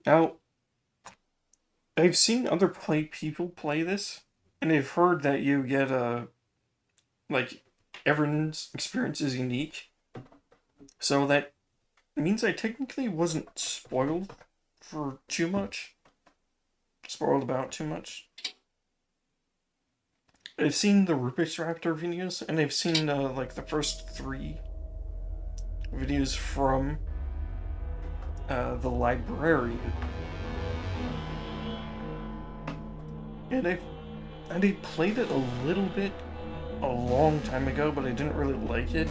Now, I've seen other people play this, and I've heard that you get like everyone's experience is unique. So that means I technically wasn't spoiled for too much. Spoiled about too much. I've seen the Rubik's Raptor videos, and I've seen like the first three videos from the librarian, and I played it a little bit a long time ago, but I didn't really like it.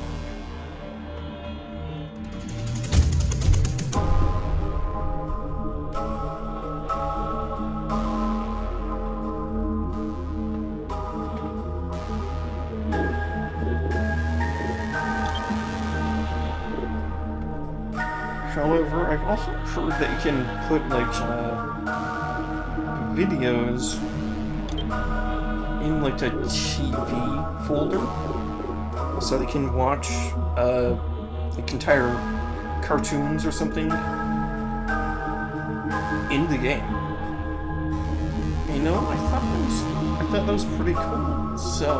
However, I've also heard that you can put like videos in like a TV folder, so they can watch like entire cartoons or something in the game. I thought that was pretty cool. So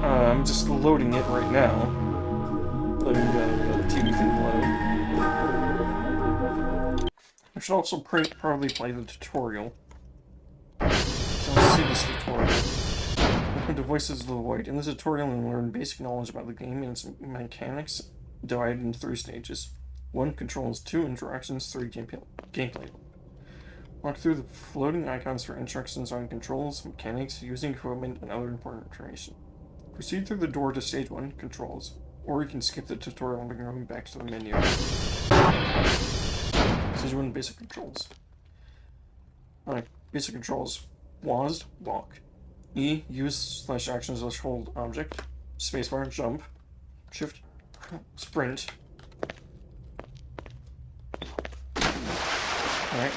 I'm just loading it right now. Letting the TV thing load. I should also probably play the tutorial. So let's see this tutorial. Welcome to Voices of the Void. In this tutorial, you'll learn basic knowledge about the game and its mechanics, divided into 3 stages. 1 controls, 2 interactions, 3 gameplay. Walk through the floating icons for instructions on controls, mechanics, using equipment, and other important information. Proceed through the door to stage 1, controls, or you can skip the tutorial by going back to the menu. Stage 1, basic controls. Basic controls. WASD, walk. E, use /action / hold object. Spacebar, jump. Shift, sprint. Alright.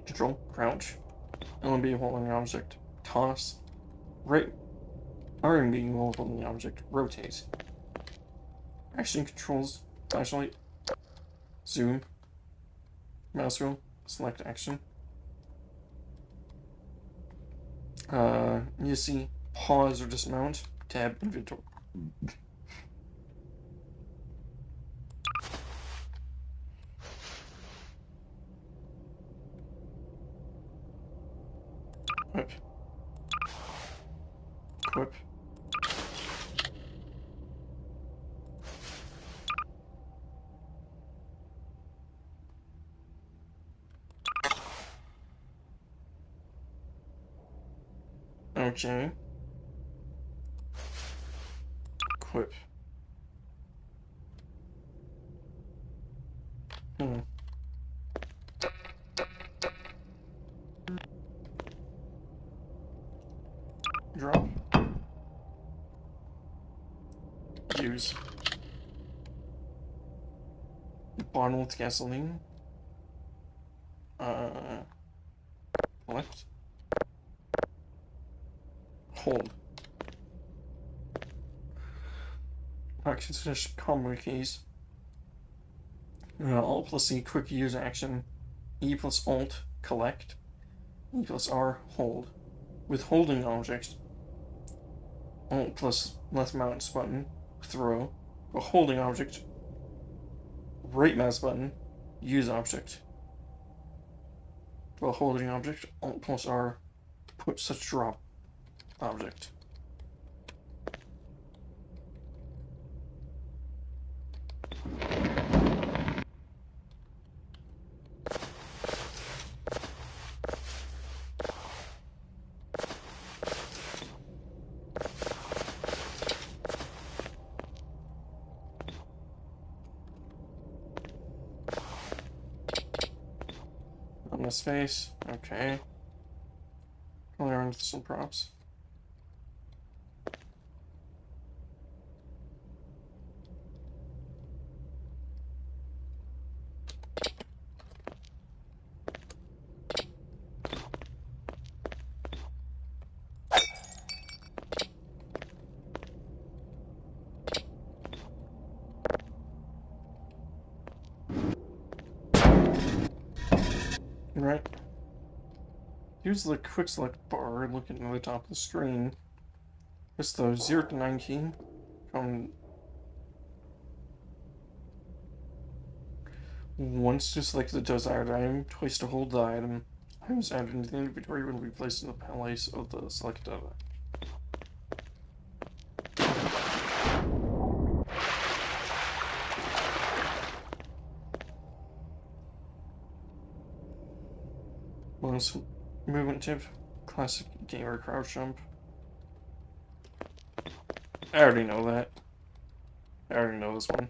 Control, crouch. LMB, holding the object. Toss. Right. RMB, holding the object. Rotate. Action controls, flashlight. Zoom. Mouse wheel, select action. You see pause or dismount, tab inventory. Equip. Equip. Okay. Equip. Hmm. Drop. Use. Bottle with gasoline. Collect. Hold. Actions finish combo keys. Alt plus E, quick use action. E plus Alt, collect. E plus R, hold. With holding object, Alt plus left mouse button, throw. A holding object, right mouse button, use object. While holding object, Alt plus R, put such drop object. On the space, okay. Play around with some props. Right? Use the quick select bar looking at the top of the screen. Press the 0 to 9 key from once to select the desired item, twice to hold the item. Items added into the inventory will be placed in the place of the selected item. Bonus movement tip, classic gamer crouch jump. I already know that. I already know this one.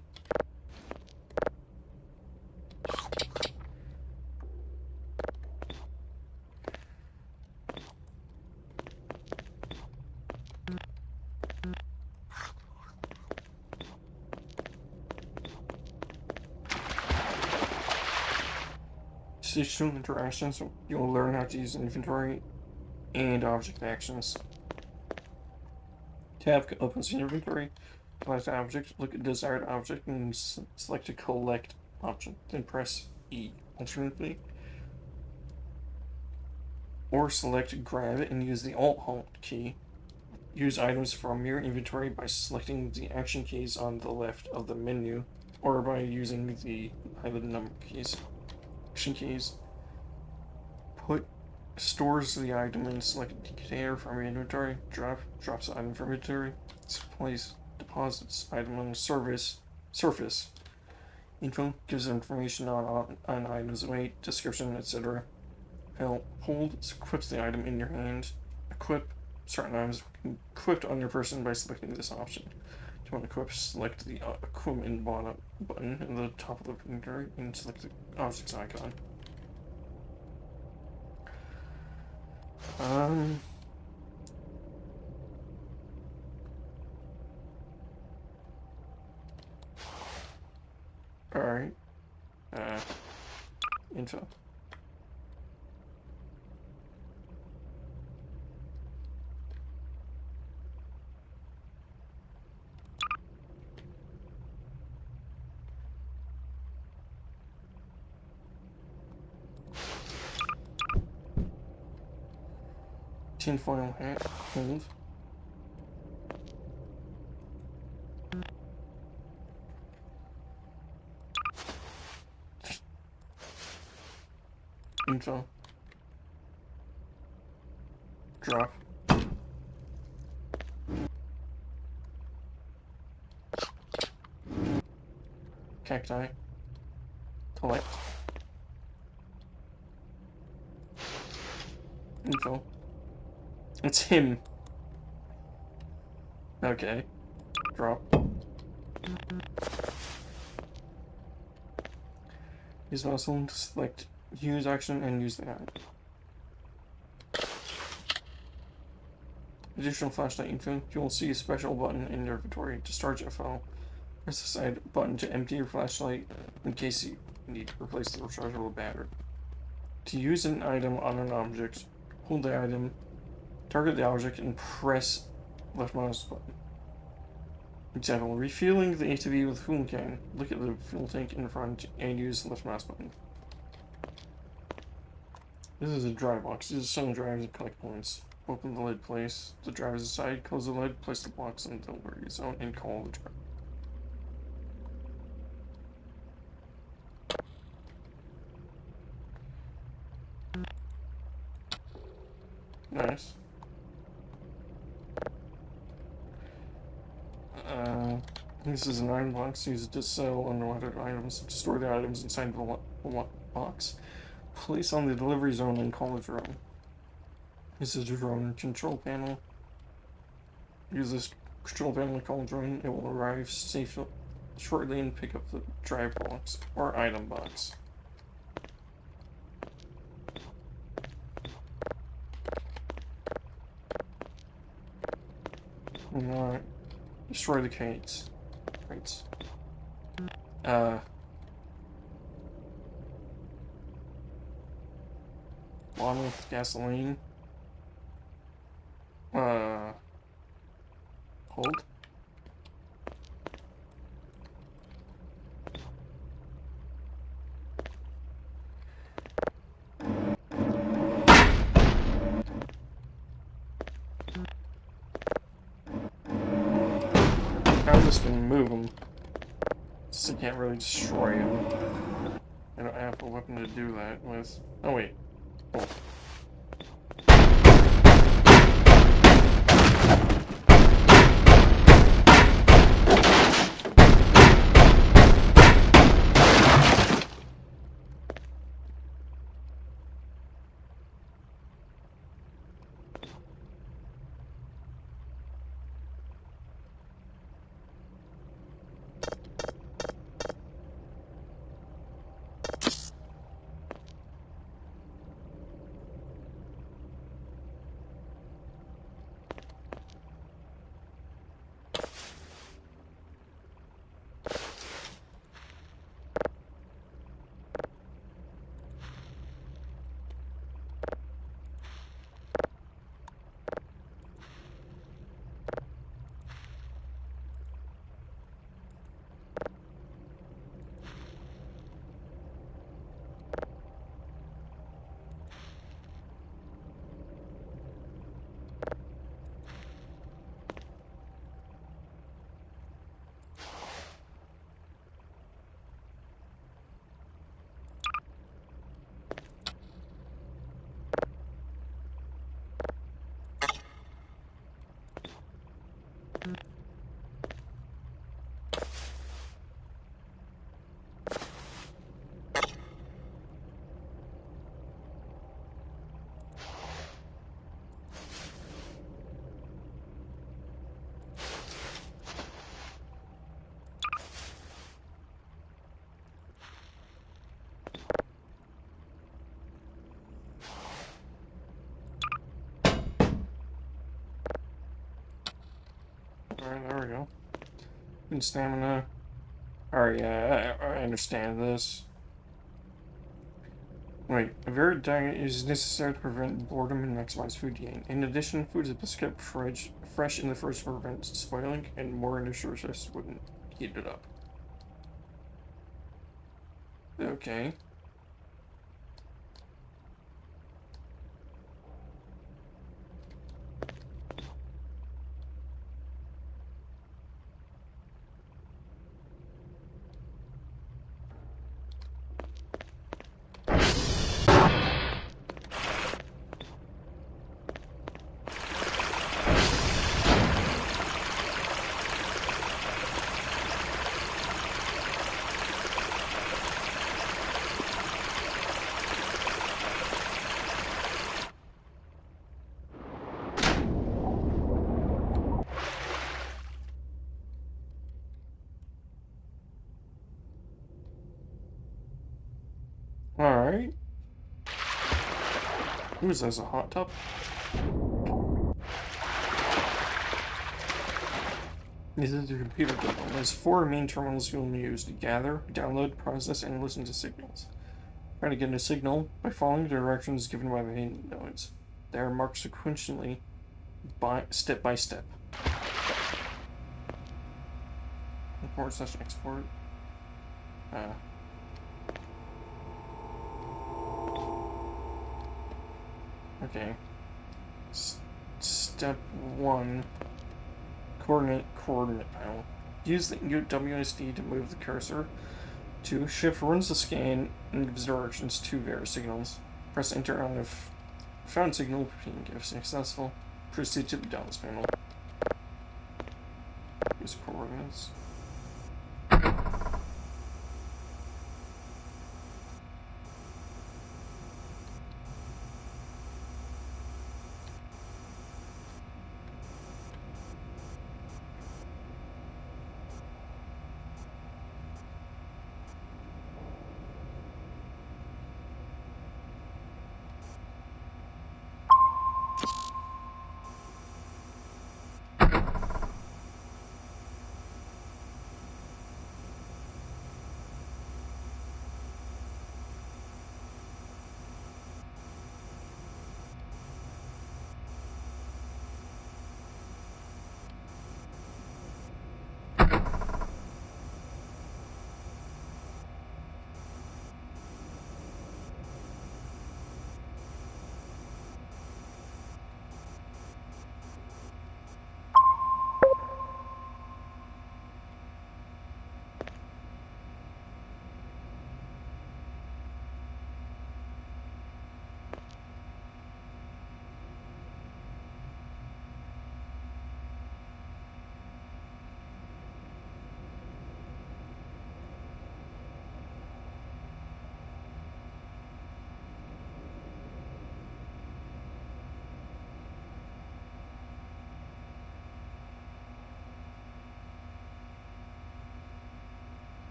Situational interactions, you'll learn how to use inventory and object actions. Tab opens the inventory, select object, look at desired object, and select a collect option. Then press E. Alternatively, or select grab and use the Alt key. Use items from your inventory by selecting the action keys on the left of the menu, or by using the number keys. Action keys. Put stores the item in selected container from your inventory. Drops the item from inventory. Place deposits item on the surface. Info gives information on item's weight, description, etc. Hold equips the item in your hand. Equip certain items equipped on your person by selecting this option. To unequip, select the equipment button in the top of the inventory and select the object's icon. Alright. Info. Tinfoil hat, hold. Info. Drop. Cacti. Collect. Info. It's him. Okay. Drop. Use mouse to select use action and use the hand. Additional flashlight info. You will see a special button in your inventory to start your FL. Press the side button to empty your flashlight in case you need to replace the rechargeable battery. To use an item on an object, hold the item, target the object, and press left mouse button. Example, refueling the ATV with fuel can. Look at the fuel tank in front and use the left mouse button. This is a dry box. This is some drives and collect points. Open the lid, place the drivers aside, close the lid, place the box in the delivery zone, and call the driver. Nice. This is an item box. Use it to sell unwanted items. To store the items inside the box. Place on the delivery zone and call the drone. This is a drone control panel. Use this control panel to call the drone. It will arrive safely shortly and pick up the drive box or item box. Alright. Destroy the crates. Bottle with gasoline. Hold. remove them. So you can't really destroy them. I don't have a weapon to do that with. Oh, wait. Oh. Alright, there we go. And stamina. Alright, yeah, I understand this. Wait, a varied diet is necessary to prevent boredom and maximize food gain. In addition, food is best kept fresh in the fridge to prevent spoiling, and more nutritious wouldn't heat it up. Okay. Alright. Who's this, a hot tub? This is the computer terminal. There's 4 main terminals you'll use to gather, download, process, and listen to signals. Try to get a signal by following the directions given by the hidden nodes. They are marked sequentially step by step. Import / export. Okay. Step 1. Coordinate panel. Use the WSD to move the cursor. 2. Shift runs the scan and gives directions to various signals. Press enter on the found signal being if successful. Proceed to the downloads panel. Use coordinates.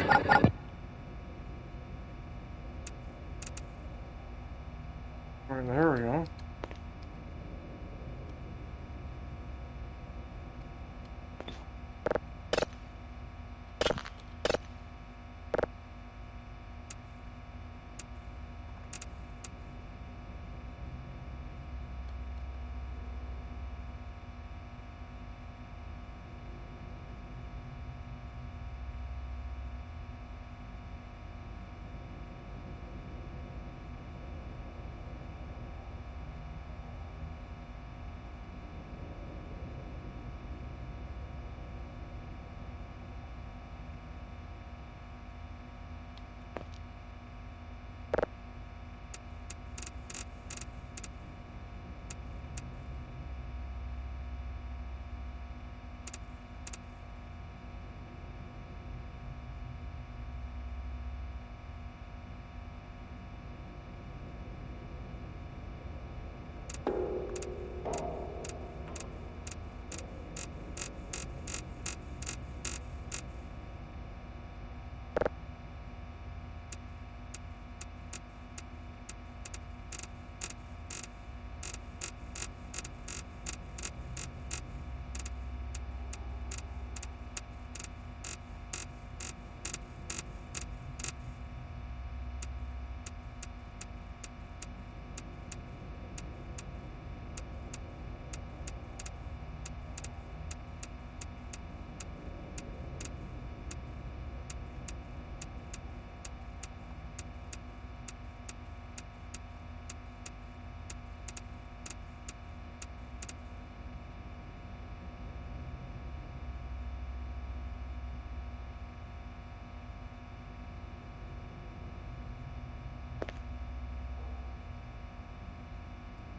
Right, there we go.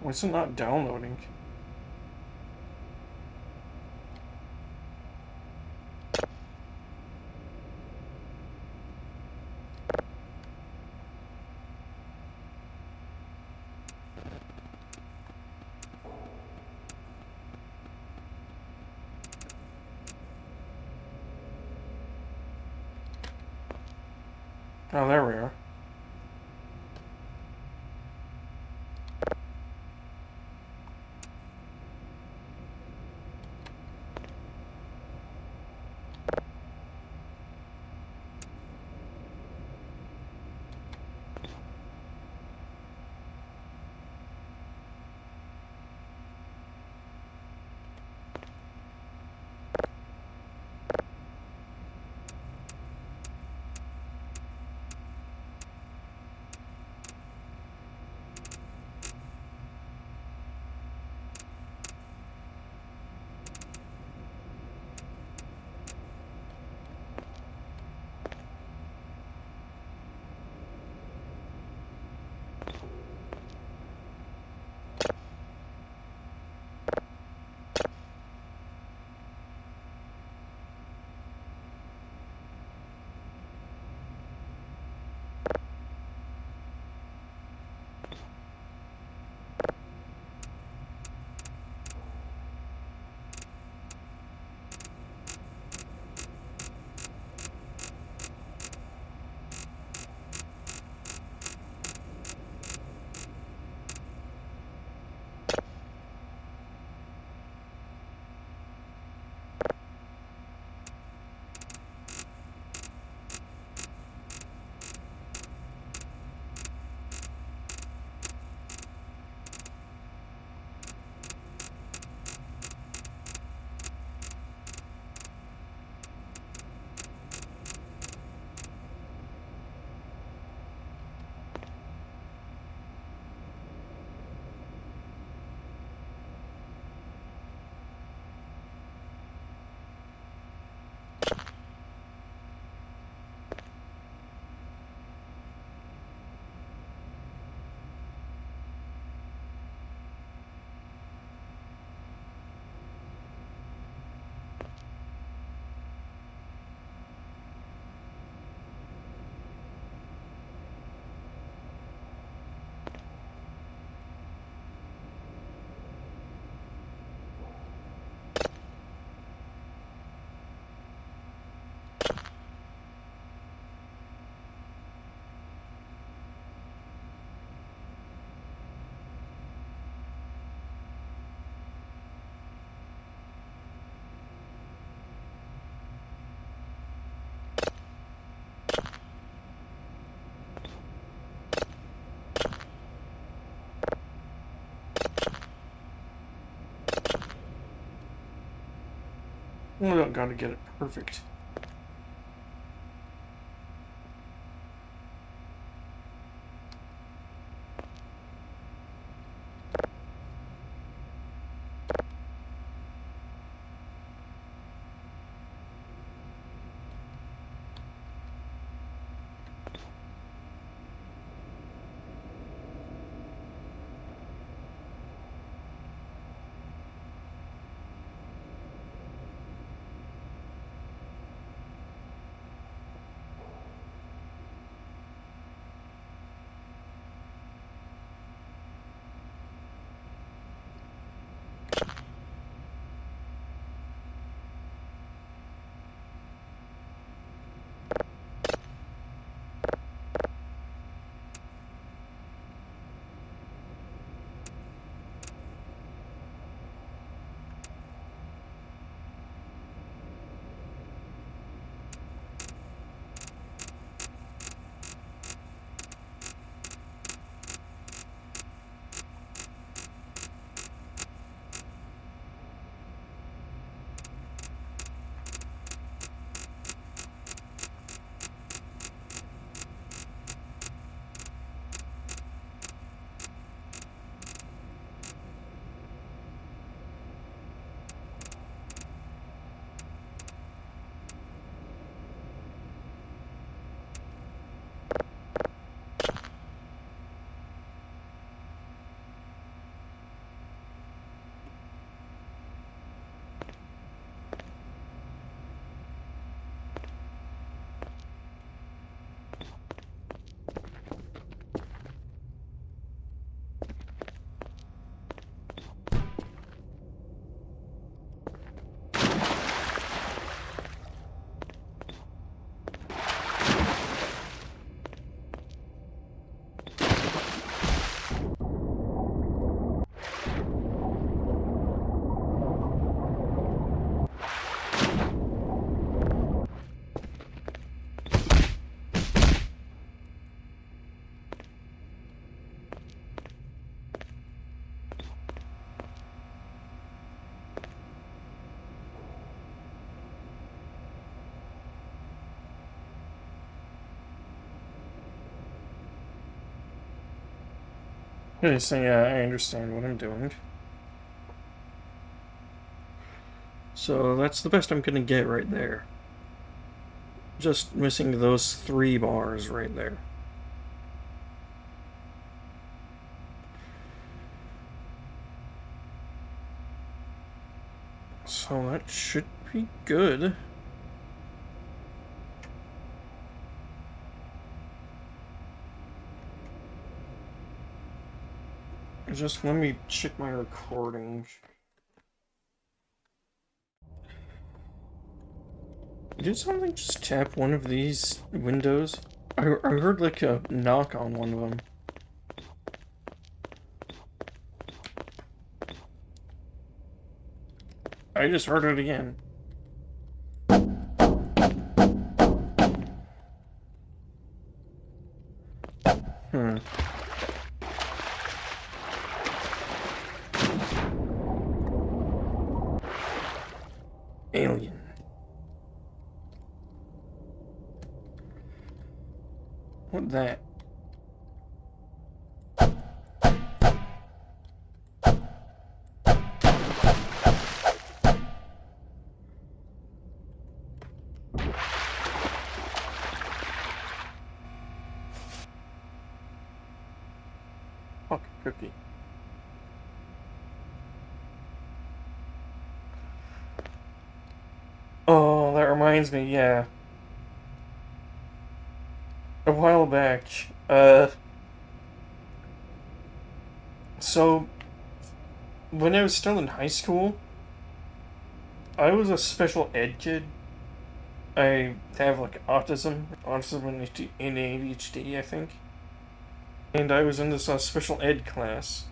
Why is it not downloading? Oh, there we are. I don't gotta get it perfect. Okay, so yeah, I understand what I'm doing. So that's the best I'm gonna get right there. Just missing those 3 bars right there. So that should be good. Just let me check my recording. Did something just tap one of these windows? I heard like a knock on one of them. I just heard it again. Hmm. Alien. What that? Fuck cookie. Oh, that reminds me, yeah. A while back, so when I was still in high school, I was a special ed kid. I have like autism and ADHD, I think. And I was in this special ed class.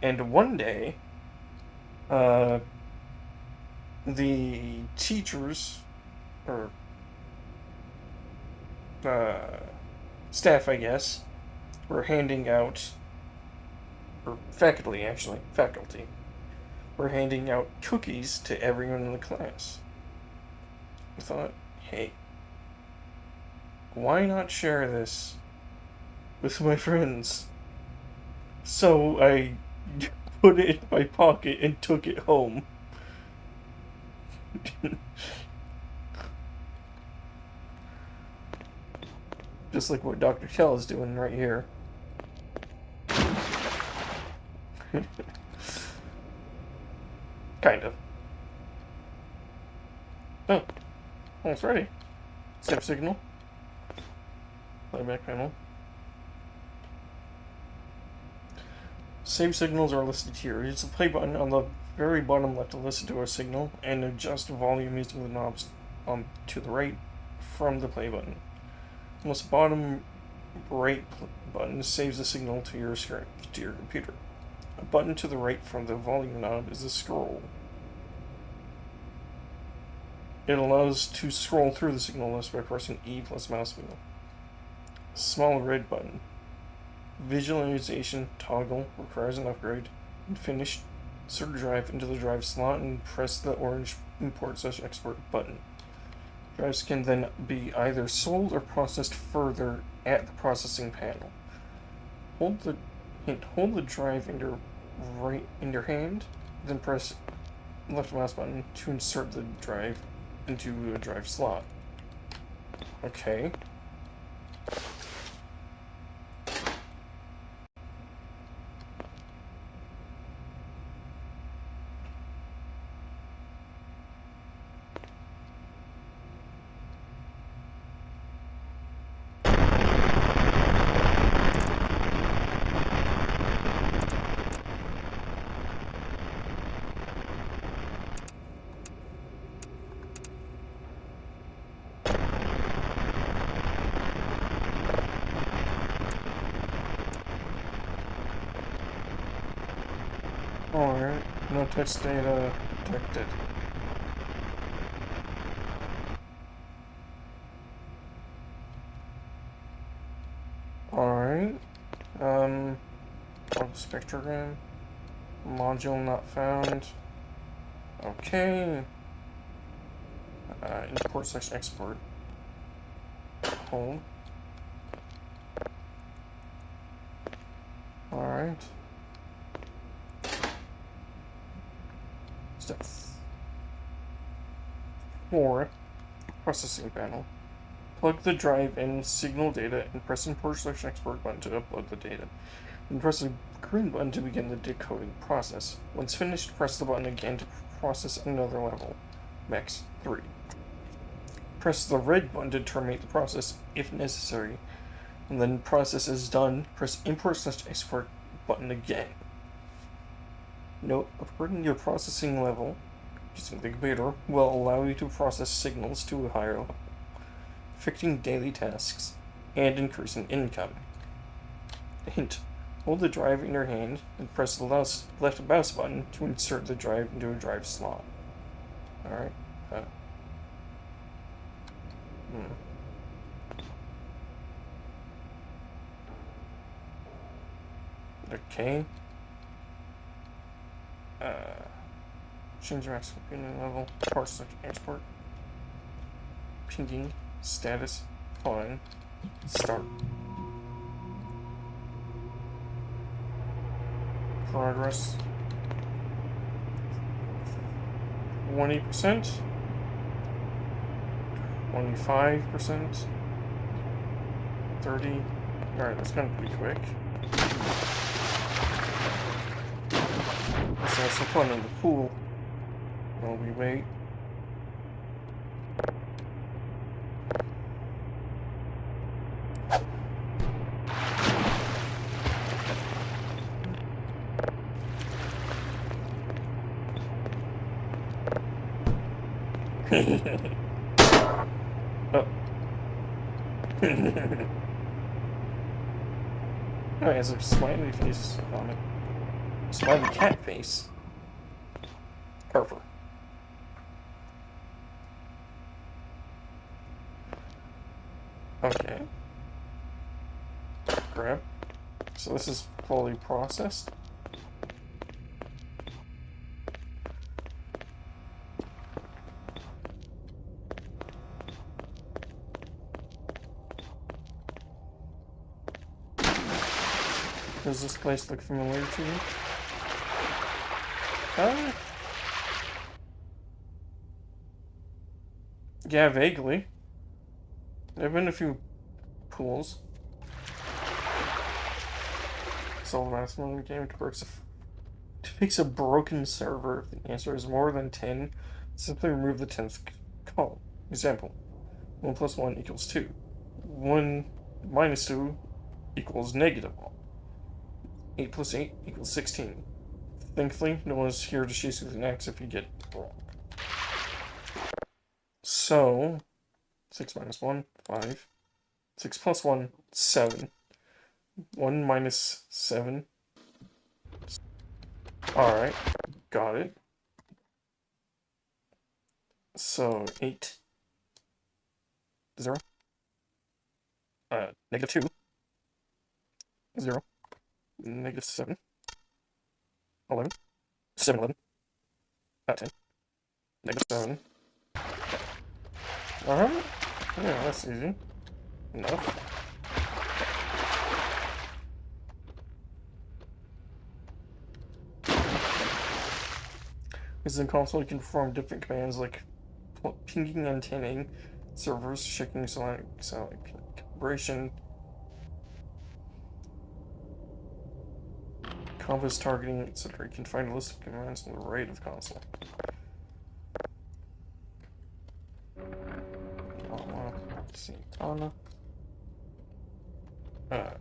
And one day, uh, the teachers, or uh, staff, I guess, were handing out, or faculty actually, faculty, we're handing out cookies to everyone in the class. I thought, hey, why not share this with my friends? So I put it in my pocket and took it home. Just like what Dr. Kell is doing right here. Kind of. Oh, almost ready. Save signal. Playback panel. Save signals are listed here. Use the play button on the very bottom left to listen to a signal and adjust volume using the knobs to the right from the play button. The bottom right button saves the signal to your screen, to your computer. A button to the right from the volume knob is a scroll. It allows to scroll through the signal list by pressing E plus mouse wheel. Small red button. Visualization toggle requires an upgrade. And finish, insert drive into the drive slot and press the orange import/export button. Drives can then be either sold or processed further at the processing panel. Hold the drive in your hand, then press left mouse button to insert the drive into a drive slot. Okay. Alright, no touch data detected. Alright, spectrogram, module not found. Okay. Import/export. Hold. Alright. Step 4. Processing panel. Plug the drive in signal data and press import/export button to upload the data. And press the green button to begin the decoding process. Once finished, press the button again to process another level. Max 3. Press the red button to terminate the process if necessary. And then process is done, press import/export button again. Note, upgrading your processing level using the computer will allow you to process signals to a higher level, affecting daily tasks and increasing income. Hint, hold the drive in your hand and press the left mouse button to insert the drive into a drive slot. Alright. Okay. Change your max computing level. Export. Pinging. Status. Fine. Start. Progress. 20%. 25%. 30. Alright, that's gonna be quick. Let's have some fun in the pool while we wait. Oh. Oh, it has a smiley face on it. Smiley cat face. Perfect. Okay. Grab. So this is fully processed. Does this place look familiar to you? Yeah, vaguely. There have been a few pools. Solve the math in the game to fix a broken server. If the answer is more than 10, simply remove the 10th column. Example: 1 plus 1 equals 2. 1 minus 2 equals negative 1. 8 plus 8 equals 16. Thankfully, no one is here to chase you with an axe if you get it wrong. So, 6 minus 1, 5. 6 plus 1, 7. 1 minus 7. Alright, got it. So, 8. 0. Negative 2. 0. Negative 7. 11. 7, 11. 10. Negative 7. Yeah, that's easy. Enough. Because in console you can perform different commands like pinging and antennaing, servers, checking satellite calibration, compass targeting, etc. You can find a list of commands on the right of console. Anna. Anna.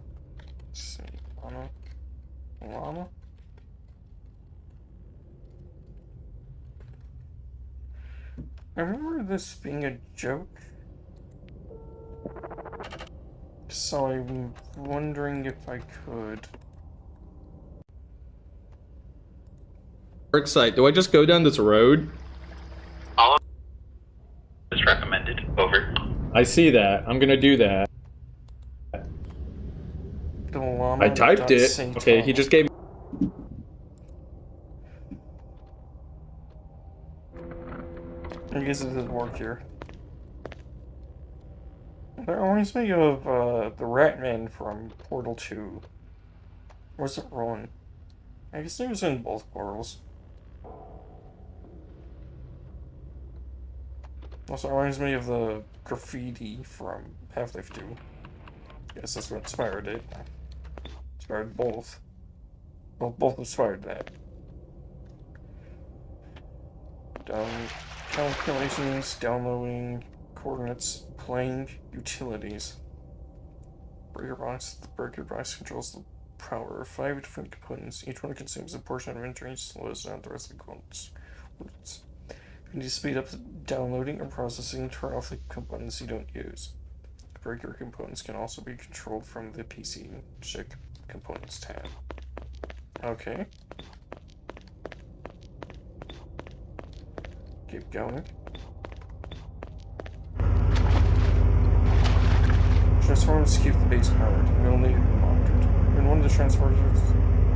Llama. I remember this being a joke, so I'm wondering if I could. Work site. Do I just go down this road? All is recommended. Over. I see that. I'm gonna do that. I typed it. Okay, he just gave me. I guess it doesn't work here. That reminds me of the Ratman from Portal 2. Where's it rolling? I guess it was in both portals. Also reminds me of the graffiti from Half-Life 2. I guess that's what inspired it. Inspired both. Well, both inspired that. Calculations, downloading, coordinates, playing, utilities. Breaker box. The breaker box controls the power of 5 different components. Each one consumes a portion of inventory and slows down the rest of the components. You need to speed up the downloading or processing, turn off the components you don't use. Breaker components can also be controlled from the PC Check Components tab. Okay. Keep going. Transformers keep the base powered and will need to be monitored. When one of the transformers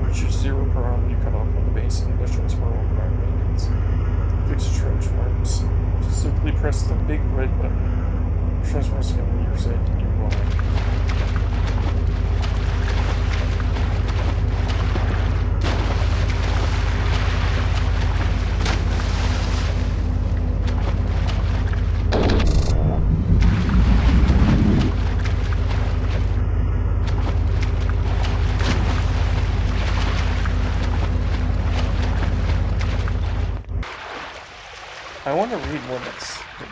reaches 0 per hour, you cut off on the base and the transformer will require maintenance. Fix the transformers. Simply press the big red button. Transformers come to your side and you will I want to read what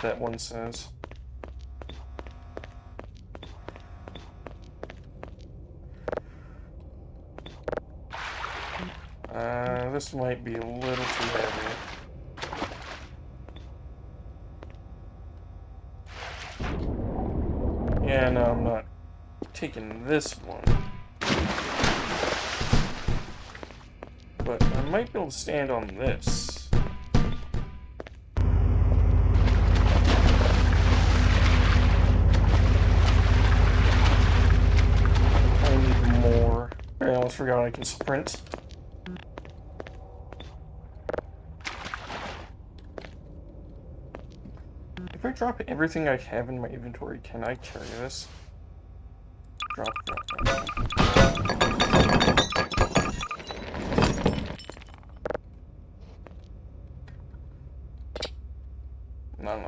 that one says. This might be a little too heavy. Yeah, no, I'm not taking this one. But I might be able to stand on this. I need more. I almost forgot I can sprint. If I drop everything I have in my inventory, can I carry this? Drop.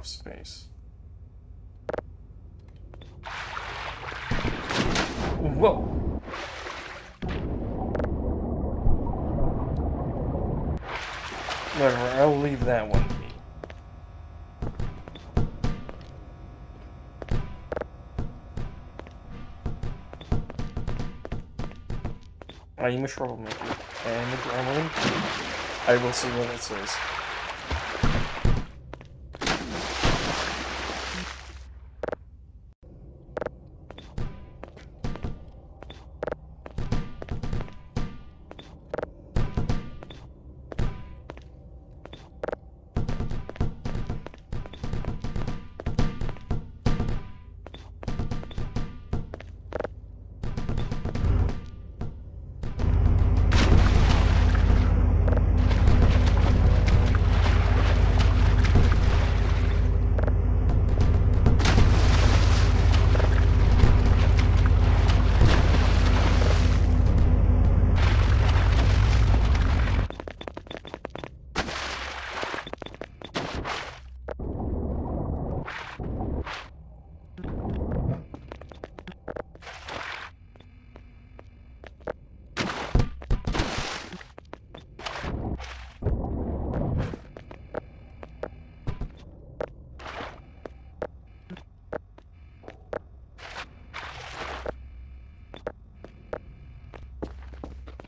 enough space. Whoa! Whatever, I'll leave that one be. I am a troublemaker. And a gremlin. I will see what it says.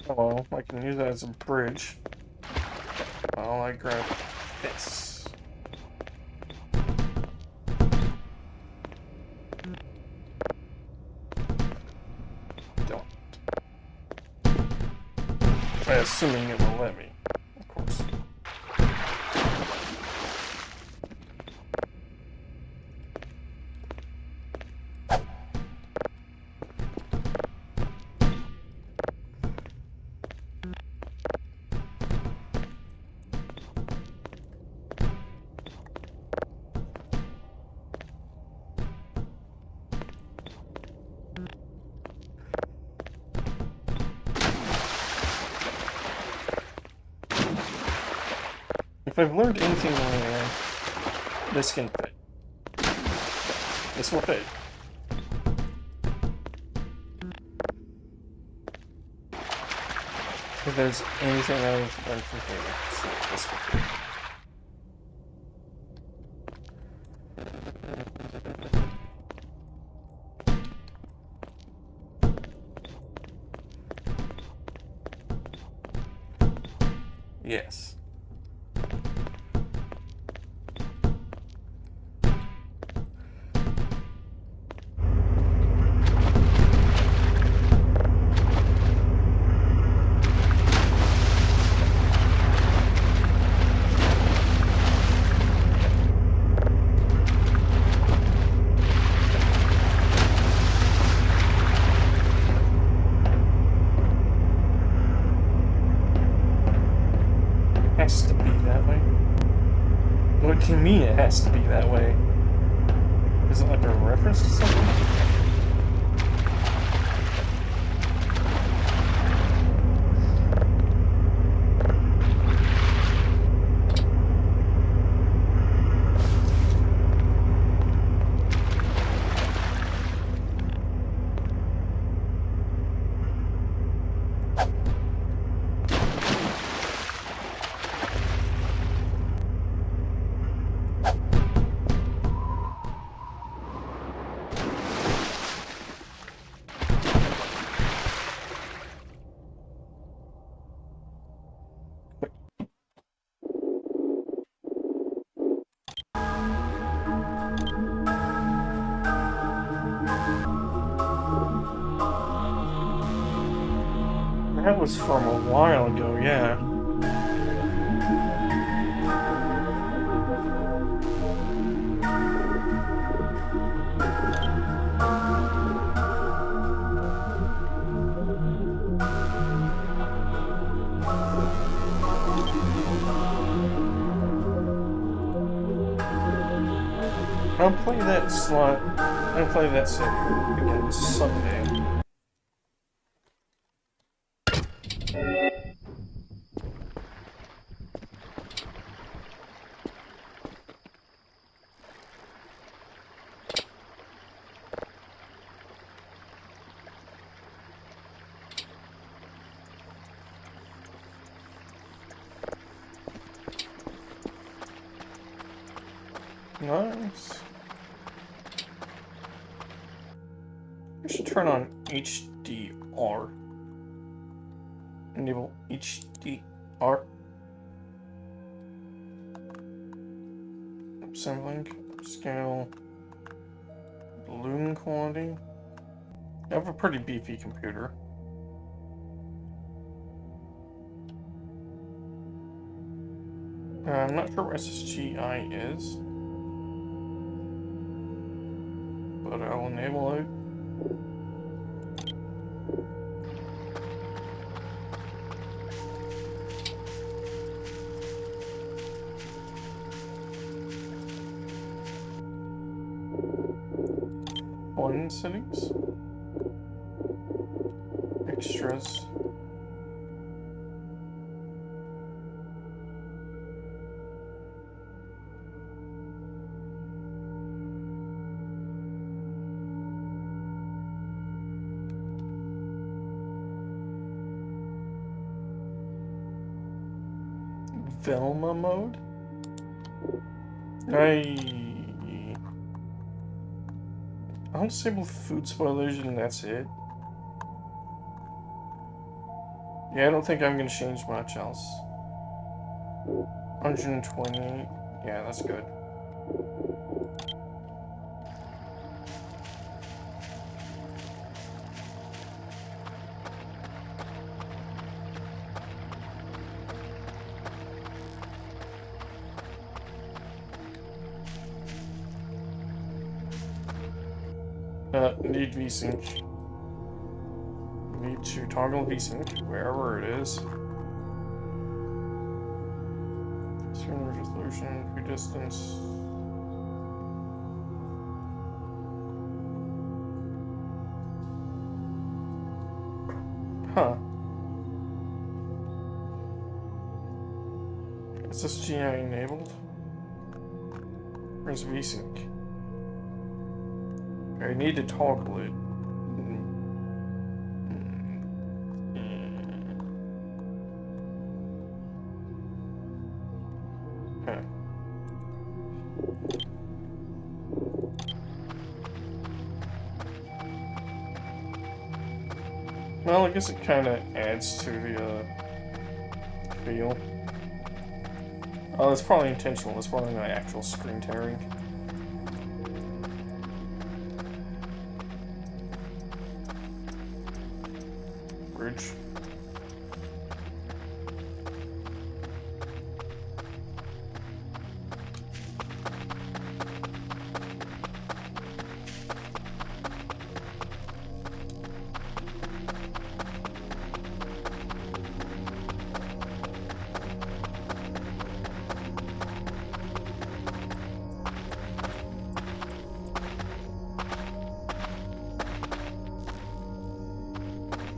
Oh well, I can use that as a bridge. While I grab this. Don't. Assuming it will let me, of course. If I've learned anything linear, this can fit. This will fit. If there's anything I've learned from Halo, this will fit. Yes. Has to be that way. What can mean it has to be that way? Is it like a reference to something? That was from a while ago, yeah. I'll play that slot. I'll play that set again someday. Nice. I should turn on HDR. Enable HDR. Assembling, scale, balloon quality. I have a pretty beefy computer. I'm not sure what SSGI is, but I'll enable it. One settings. Extras. Velma mode? I'll disable food spoilers and that's it. Yeah, I don't think I'm gonna change much else. 120. Yeah, that's good. Need VSync. Need to toggle VSync wherever it is. Screen resolution, view distance. Huh. Is this GI enabled? Where's VSync? I need to toggle it. Okay. Well, I guess it kind of adds to the feel. Oh, that's probably intentional. That's probably not actual screen tearing. Bridge.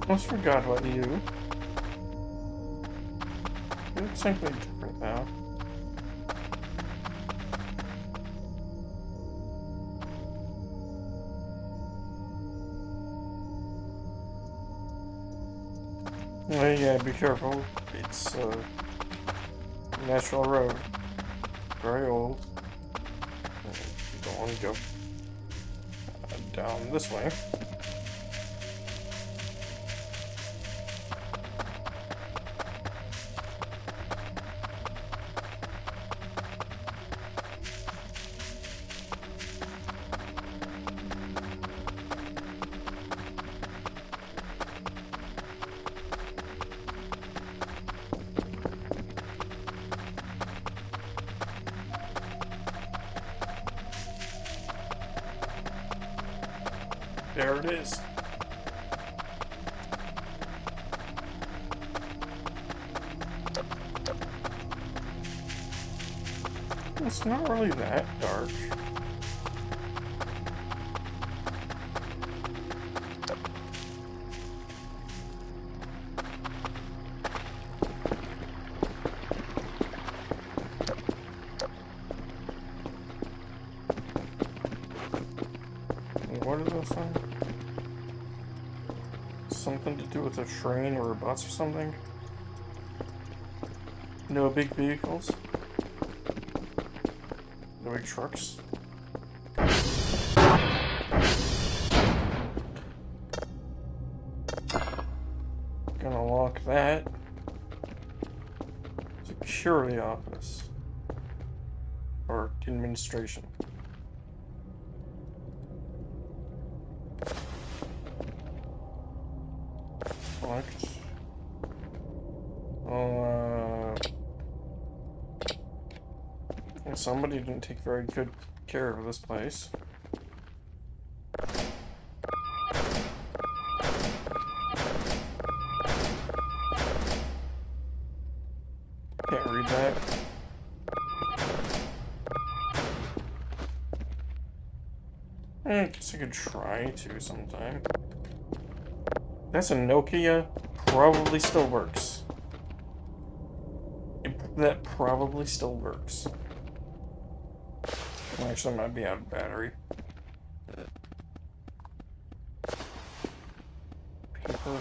Almost forgot about you. You look simply different now. Well, yeah, be careful. It's a natural road. Very old. You don't want to go down this way. There it is. It's not really that dark. What is this thing? Something to do with a train or a bus or something? No big vehicles? the big trucks. Gonna lock that. Secure the office. Or administration. Locked. Somebody didn't take very good care of this place. Can't read that. I guess I could try to sometime. That's a Nokia. Probably still works. That probably still works. Actually, I might be out of battery. Paper.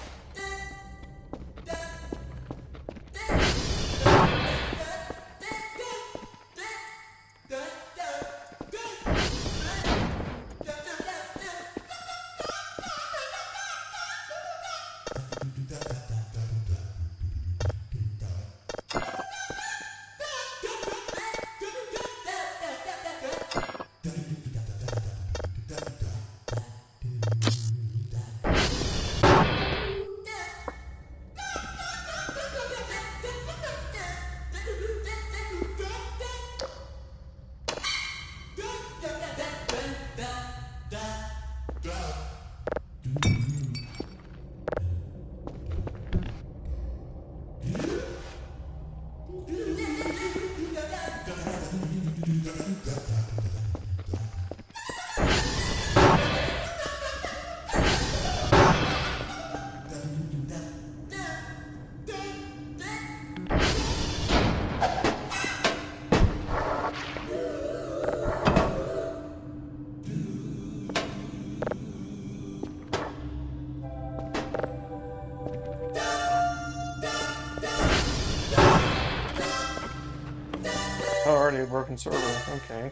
Already a broken server, okay.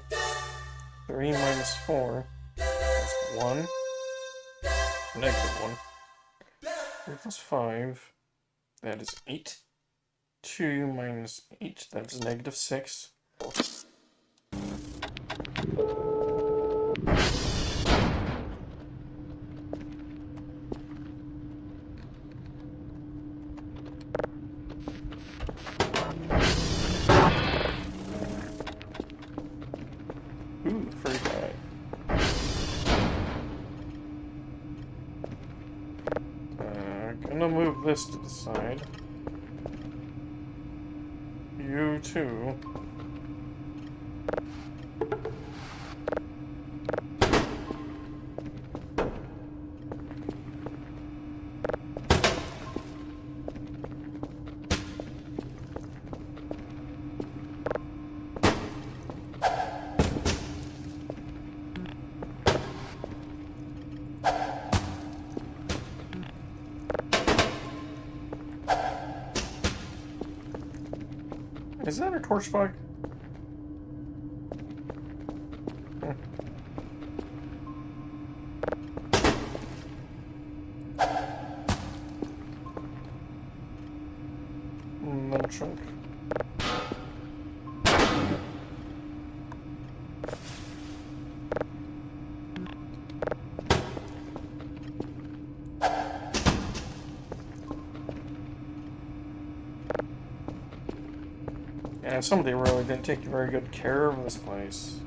3 minus 4 is 1. -1. 3 plus 5, that is 8. 2 minus 8, that is -6. Ooh, free guy. Gonna move this to the side. You too. Is that a torch bug? Metal trunk. Yeah, somebody really didn't take very good care of this place.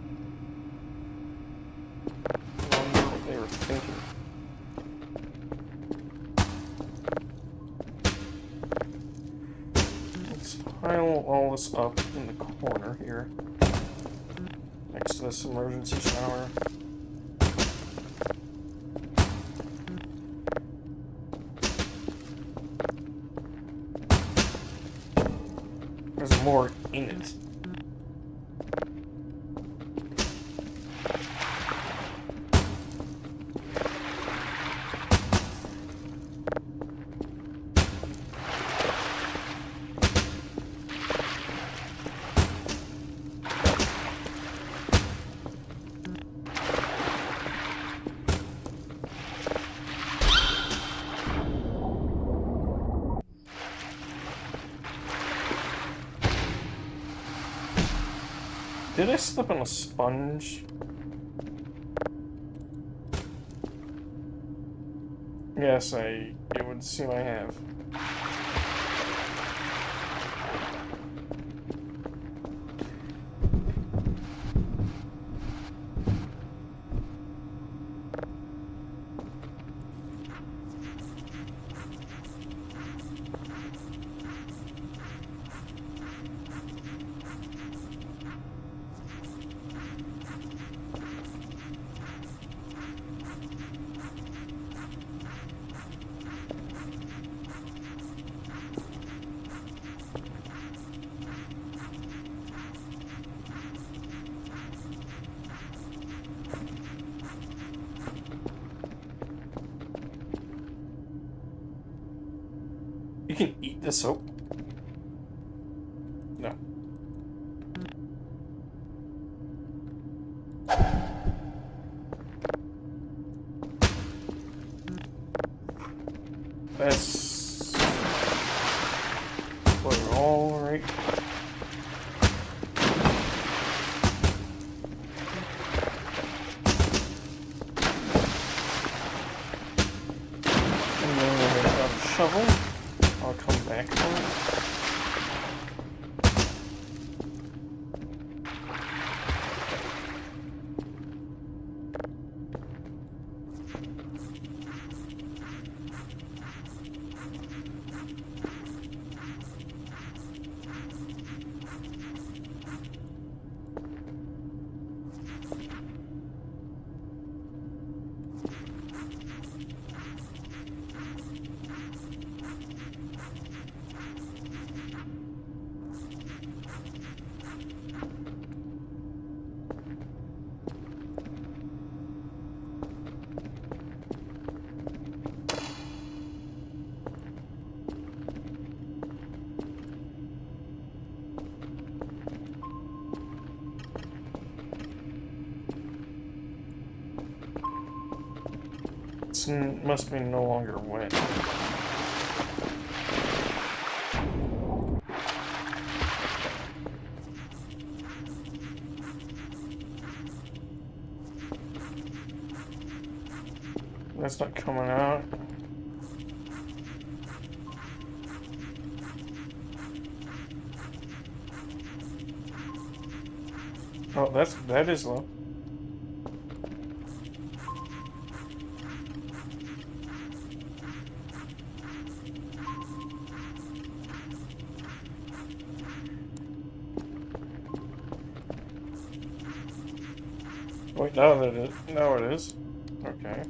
I wonder what they were thinking. Let's pile all this up in the corner here, next to this emergency shower. There's more in it. Did I slip on a sponge? Yes, it would seem I have. You can eat the soap? No. That's... We're all right. And then we'll grab a shovel. I'll come back for it. It must be no longer wet. That's not coming out. Oh, that is low. Wait, now it is. Okay.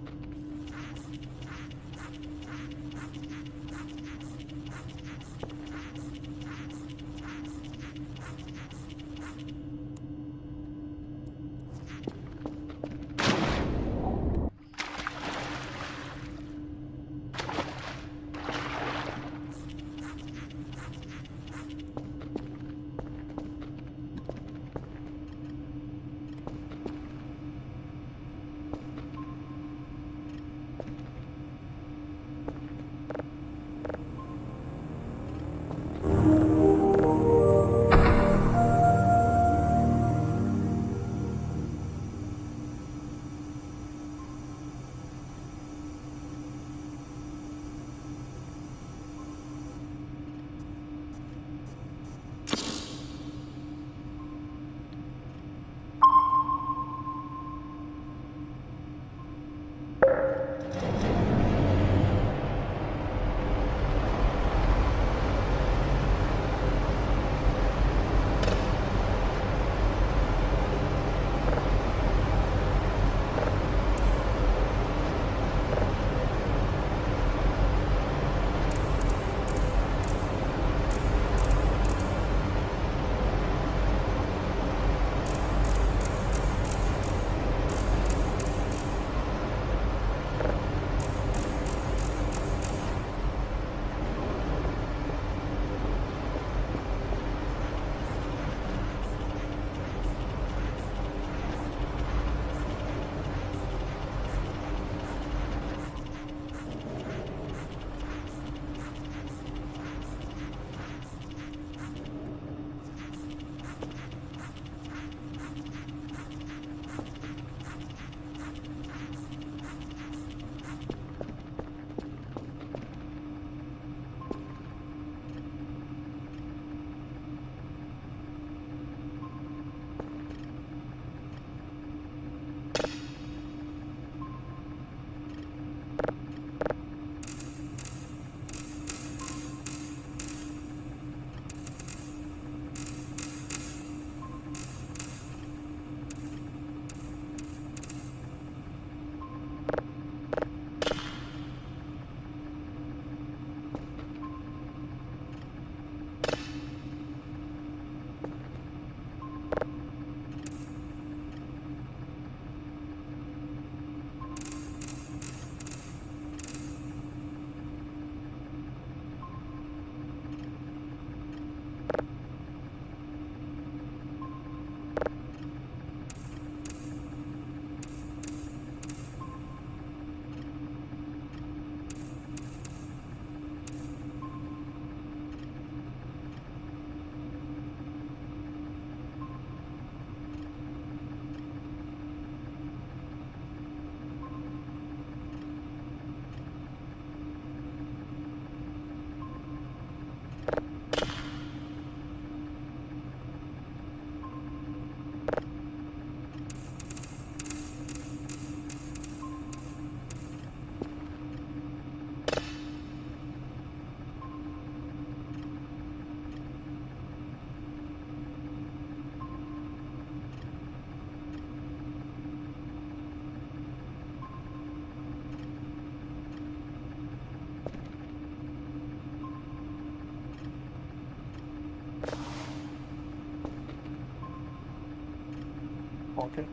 Pocket.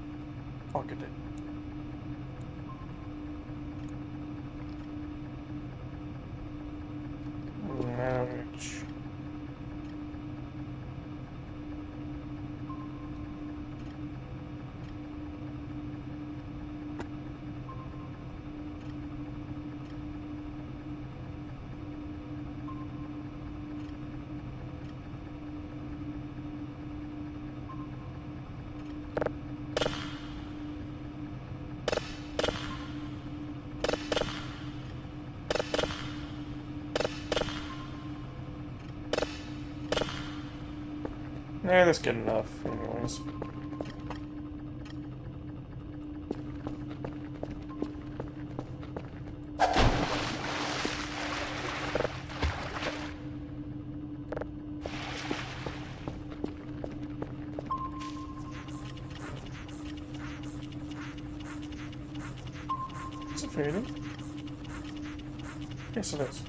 Pocket it. Manage. Yeah, that's good enough, anyways. Is it fading? Yes, it is.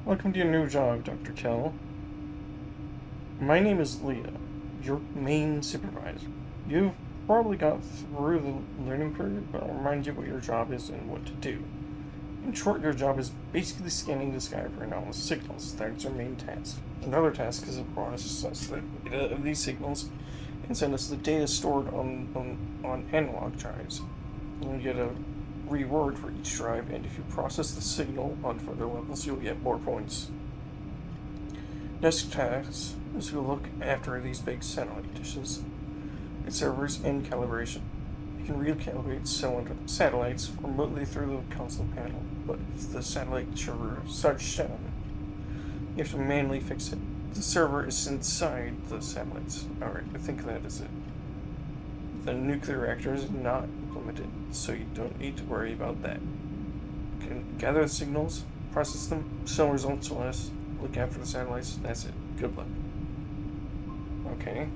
Welcome to your new job, Dr. Kell. My name is Leah, your main supervisor. You've probably got through the learning period, but I'll remind you what your job is and what to do. In short, your job is basically scanning the sky for anomalous signals. That's your main task. Another task is to process the data of these signals and send us the data stored on analog drives. You'll get a reward for each drive, and if you process the signal on further levels, you'll get more points. Next task is to look after these big satellite dishes, its servers, and calibration. You can recalibrate satellites remotely through the console panel, but if the satellite server shuts down, you have to manually fix it. The server is inside the satellites. Alright, I think that is it. The nuclear reactor is not implemented, so you don't need to worry about that. You can gather the signals, process them, send results to us, look after the satellites, that's it. Good luck. Okay.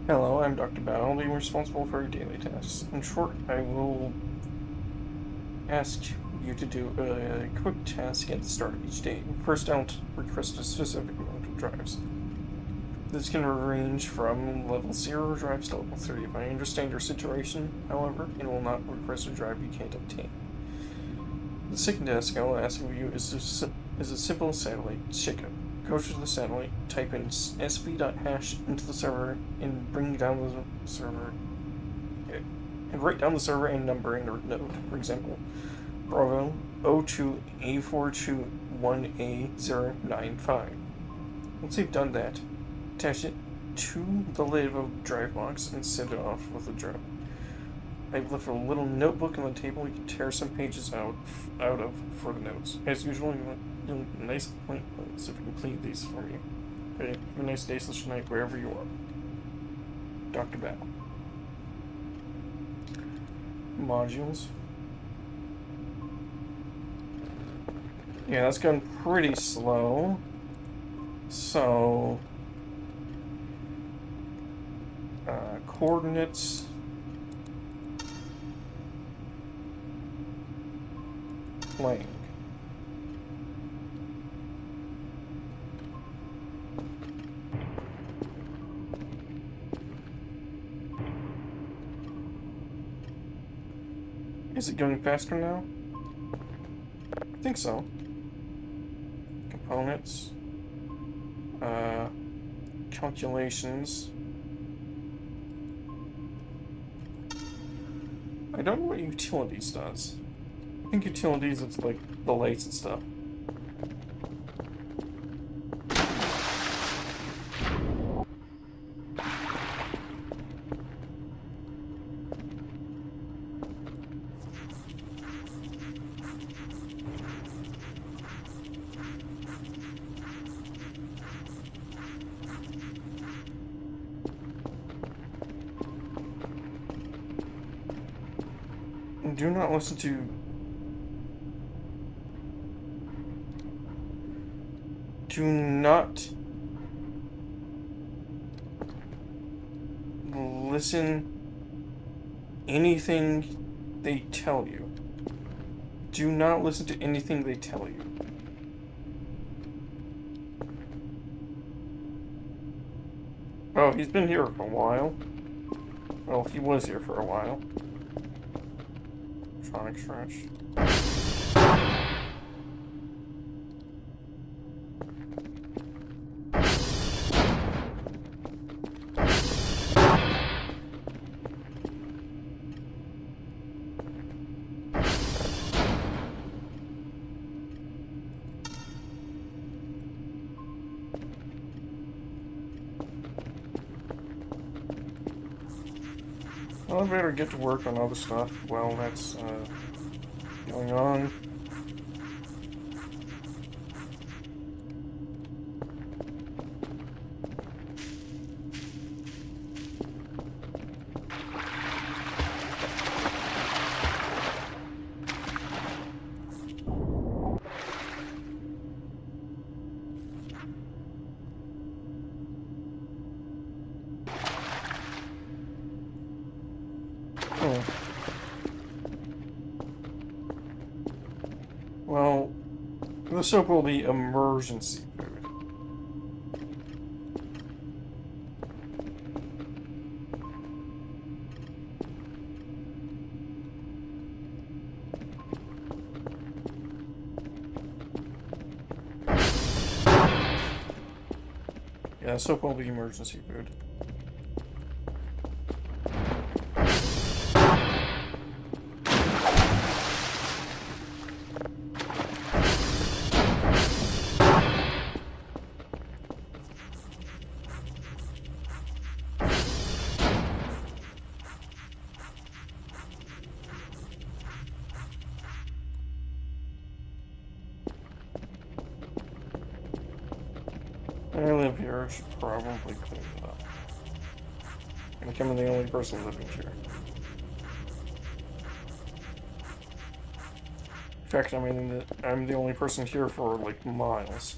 Hello, I'm Dr. Bao. I'll be responsible for your daily tasks. In short, I will ask you to do a quick task at the start of each day. First, I'll request a specific amount of drives. This can range from level 0 drives to level 3. If I understand your situation, however, it will not request a drive you can't obtain. The second task I will ask of you is a simple satellite checkup. Go to the satellite, type in sv.hash into the server, and bring down the server. And write down the server and number in the node. For example, Bravo 02A421A095. Once you've done that, attach it to the lid of a drive box and set it off with a drone. I've left a little notebook on the table you can tear some pages out of for the notes. As usual, you'll nice point notes if you complete these for me. Okay, have a nice day, slash night, wherever you are. Dr. Battle. Modules. Yeah, that's going pretty slow. So, coordinates. Playing. Is it going faster now? I think so. Components. Calculations. I don't know what utilities does. I think utilities, it's like the lights and stuff. Do not listen to... Do not... listen anything they tell you. Do not listen to anything they tell you. Oh, he's been here for a while. Well, he was here for a while. Tronic Stretch. Well, I better get to work on other stuff while that's going on. Oh. Well, the soap will be emergency food. Yeah, soap will be emergency food. I live here, I should probably clean it up. I'm becoming the only person living here. In fact, I mean, I'm the only person here for, like, miles.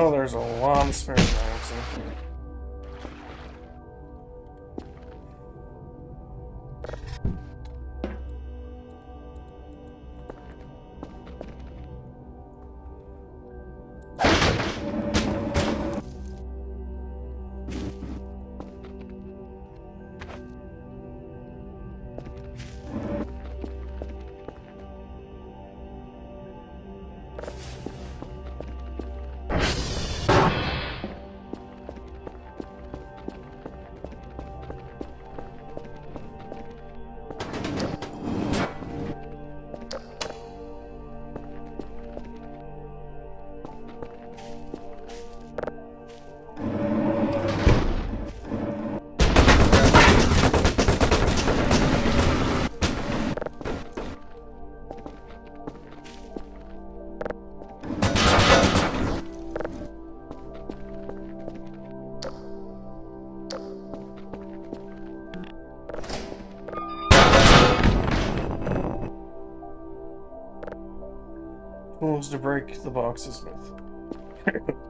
Oh, there's a lot of spare knives. Tools to break the boxes with.